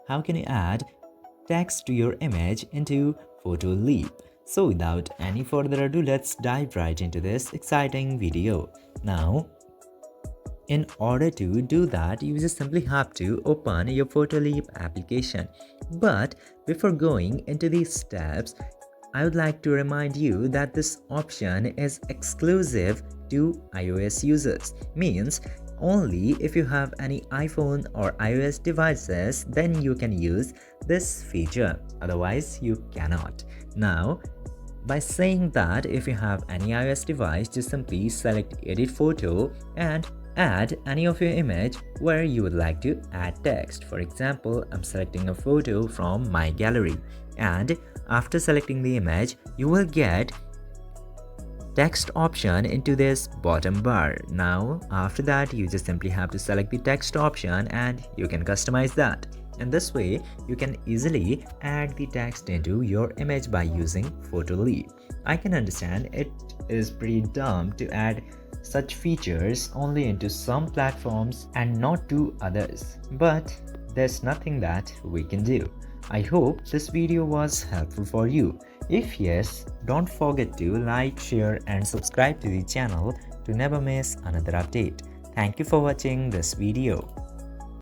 how can you add text to your image into Photoleap. So without any further ado, let's dive right into this exciting video. Now, in order to do that, you just simply have to open your Photoleap application. But before going into these steps, I would like to remind you that this option is exclusive to iOS users. Means only if you have any iPhone or iOS devices, then you can use this feature. Otherwise, you cannot. Now, by saying that, if you have any iOS device, just simply select Edit Photo and add any of your image where you would like to add text. For example, I'm selecting a photo from my gallery, and after selecting the image, you will get text option into this bottom bar. Now, after that, you just simply have to select the text option and you can customize that. And this way, you can easily add the text into your image by using Photoleap. I can understand it is pretty dumb to add such features only into some platforms and not to others, but there's nothing that we can do. I hope this video was helpful for you. If yes, don't forget to like, share and subscribe to the channel to never miss another update. Thank you for watching this video.